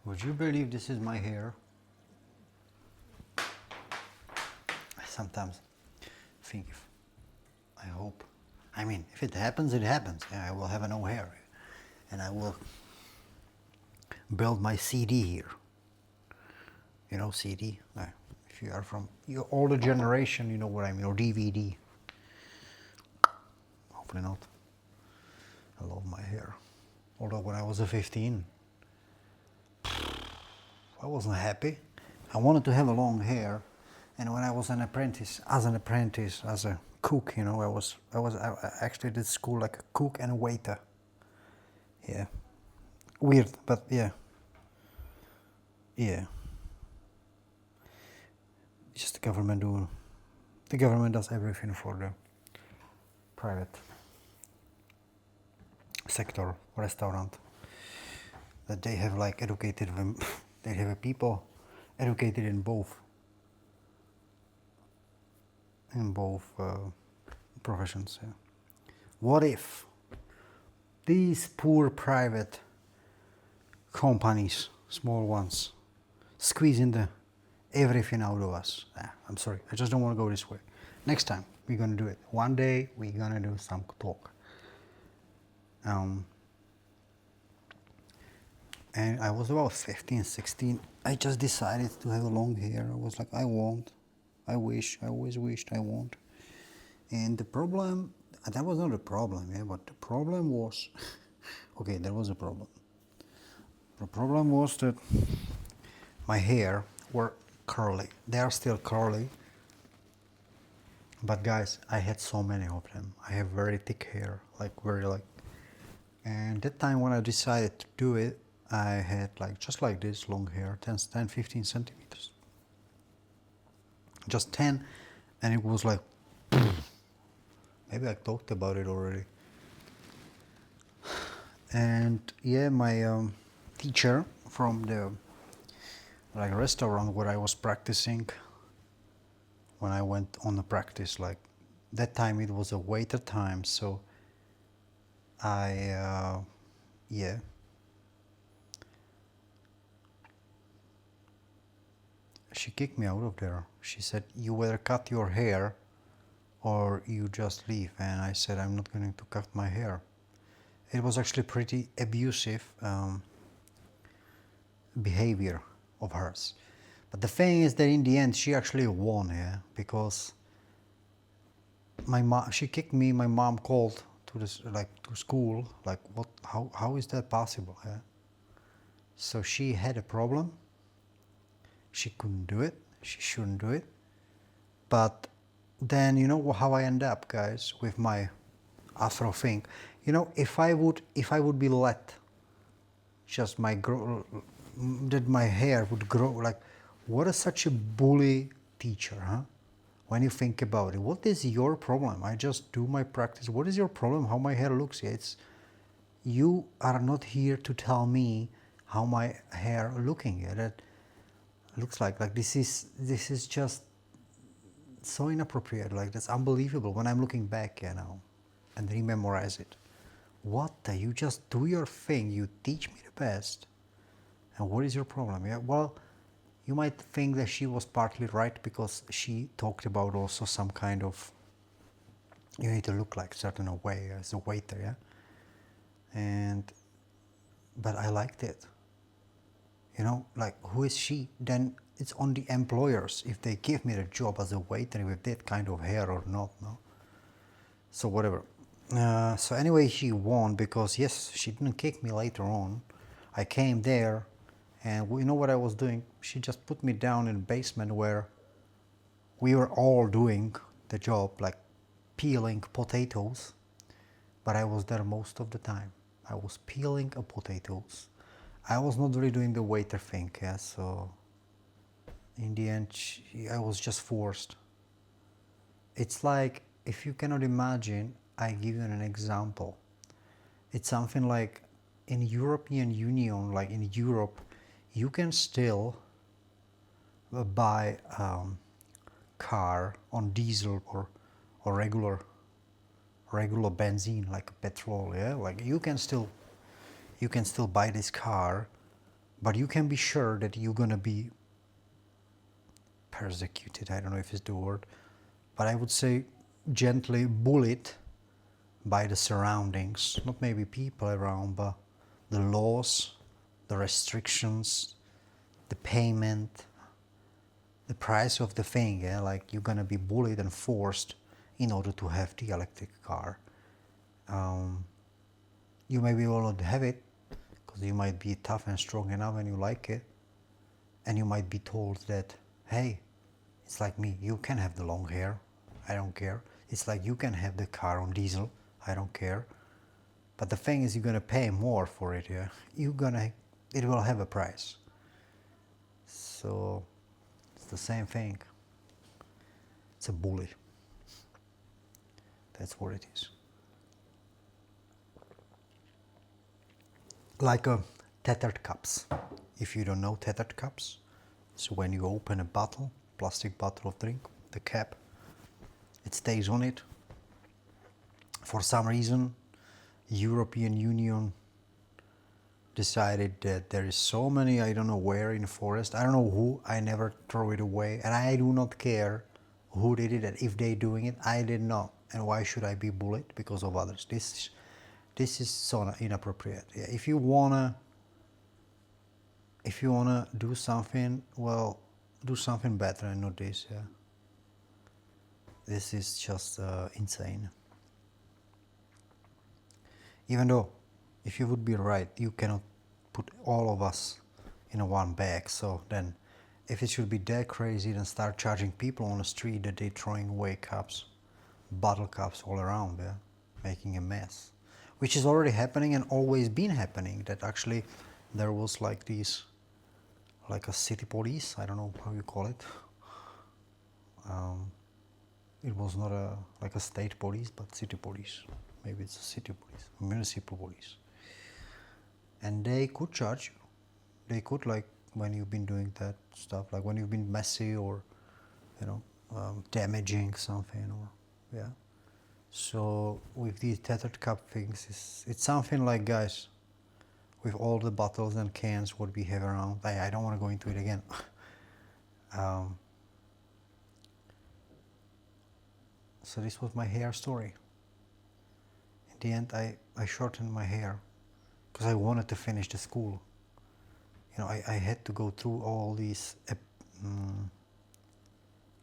Would you believe this is my hair? I sometimes think if, I hope, I mean, if it happens, it happens. Yeah, I will have no hair. And I will build my CD here. You know CD? If you are from your older generation, you know what I mean, or DVD. Hopefully not. I love my hair. Although when I was 15, I wasn't happy. I wanted to have a long hair, and when I was an apprentice, as a cook, you know, I actually did school like a cook and a waiter. Yeah, weird, but yeah, yeah. It's just the government does everything for the private sector restaurant. That they have like educated them, they have people educated in both professions. Yeah. What if these poor private companies, small ones, squeezing the everything out of us? I'm sorry, I just don't want to go this way. Next time we're gonna do it. One day we're gonna do some talk. And I was about 15, 16. I just decided to have a long hair. I was like, I won't. I wish. I always wished I won't. And the problem, that was not a problem, yeah, but the problem was, okay, there was a problem. The problem was that my hair were curly. They are still curly. But guys, I had so many of them. I have very thick hair, and that time when I decided to do it, I had like, just like this, long hair, 10, 15 centimeters. Just 10, and it was like, maybe I talked about it already. And yeah, my teacher from the restaurant where I was practicing, when I went on the practice, like that time it was a waiter time, so yeah. She kicked me out of there. She said, you either cut your hair or you just leave. And I said, I'm not going to cut my hair. It was actually pretty abusive behavior of hers. But the thing is that in the end, she actually won, yeah, because she kicked me. My mom called to school, like, what? How is that possible? Yeah. So she had a problem. She couldn't do it. She shouldn't do it. But then you know how I end up, guys, with my afro thing. You know, if I would be let just that my hair would grow, like, what is such a bully teacher, huh? When you think about it, what is your problem? I just do my practice. What is your problem? How my hair looks? Yeah, you are not here to tell me how my hair looking. Yeah, that looks like this is just so inappropriate. Like, that's unbelievable when I'm looking back, you know, and rememorize it. What you just do your thing. You teach me the best. And what is your problem? Yeah, well, you might think that she was partly right because she talked about also some kind of, you need to look like certain way as a waiter, yeah. But I liked it. You know, like, who is she? Then it's on the employers if they give me the job as a waiter with that kind of hair or not, no? So whatever. So anyway, she won because, yes, she didn't kick me later on. I came there, and you know what I was doing? She just put me down in the basement where we were all doing the job, like peeling potatoes, but I was there most of the time. I was peeling potatoes. I was not really doing the waiter thing, yeah, so in the end, I was just forced. It's like, if you cannot imagine, I give you an example. It's something like in European Union, like in Europe, you can still buy car on diesel or regular benzene, like petrol, yeah, like you can still buy this car But you can be sure that you're gonna be persecuted, I don't know if it's the word, but I would say gently bullied by the surroundings, not maybe people around, but the laws, the restrictions, the payment, the price of the thing, yeah? Like you're gonna be bullied and forced in order to have the electric car. You maybe will not have it because you might be tough and strong enough and you like it, and you might be told that, hey, it's like me, you can have the long hair, I don't care. It's like you can have the car on diesel, I don't care. But the thing is, you're gonna pay more for it, yeah? It will have a price. So it's the same thing. It's a bully. That's what it is. Like tethered cups. If you don't know tethered cups, so when you open a bottle, plastic bottle of drink, the cap, it stays on it. For some reason, European Union decided that there is so many, I don't know where in the forest, I don't know who, I never throw it away, and I do not care who did it and if they doing it, I did not. And why should I be bullied because of others? This is so inappropriate. Yeah, if you wanna do something, well, do something better and not this. Yeah, this is just insane. Even though, if you would be right, you cannot put all of us in a one bag. So then, if it should be that crazy, then start charging people on the street that they're throwing away cups, bottle cups all around, yeah, making a mess. Which is already happening and always been happening. That actually there was like these, like a city police, I don't know how you call it. It was not like a state police, but city police. Maybe it's a city police, municipal police. And they could charge you. They could, like, when you've been doing that stuff, like when you've been messy or, you know, damaging something, or, yeah. So with these tethered cup things, it's something like, guys, with all the bottles and cans what we have around, I don't want to go into it again. So this was my hair story. In the end, I shortened my hair because I wanted to finish the school. You know, I had to go through all these,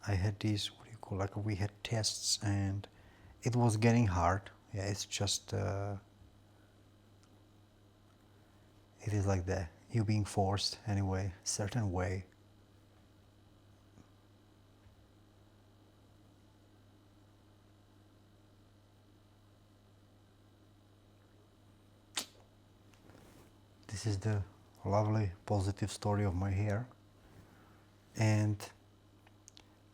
I had these, what do you call, like we had tests, and it was getting hard. Yeah, it's just, it is like that. You're being forced anyway, certain way. This is the lovely positive story of my hair. And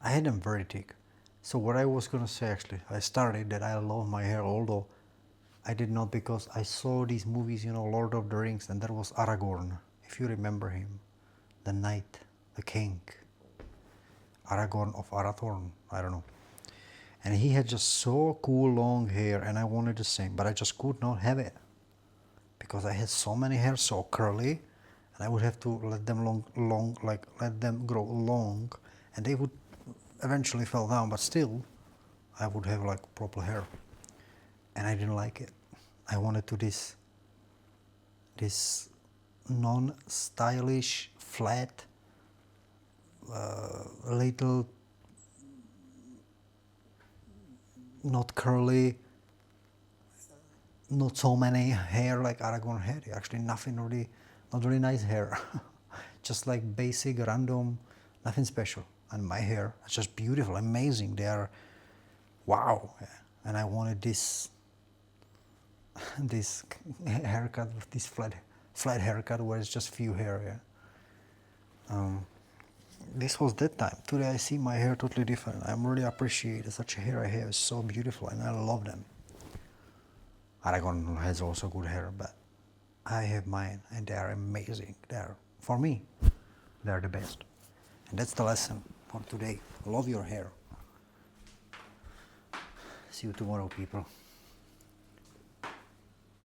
I had them very thick. So what I was gonna say, actually, I started that I love my hair, although I did not, because I saw these movies, you know, Lord of the Rings, and there was Aragorn, if you remember him, the knight, the king, Aragorn of Arathorn, I don't know. And he had just so cool long hair, and I wanted the same, but I just could not have it because I had so many hair, so curly, and I would have to let them let them grow long, and they would eventually fall down, but still I would have like proper hair, and I didn't like it. I wanted to this non-stylish, flat, little, not curly, not so many hair like Aragorn had. Actually, nothing really, not really nice hair. Just like basic, random, nothing special. And my hair is just beautiful, amazing. They are, wow. And I wanted this haircut, with this flat haircut where it's just few hair. Yeah. This was that time. Today I see my hair totally different. I'm really appreciate such a hair I have. It's so beautiful, and I love them. Aragorn has also good hair, but I have mine, and they are amazing. For me, they're the best. And that's the lesson for today. Love your hair. See you tomorrow, people.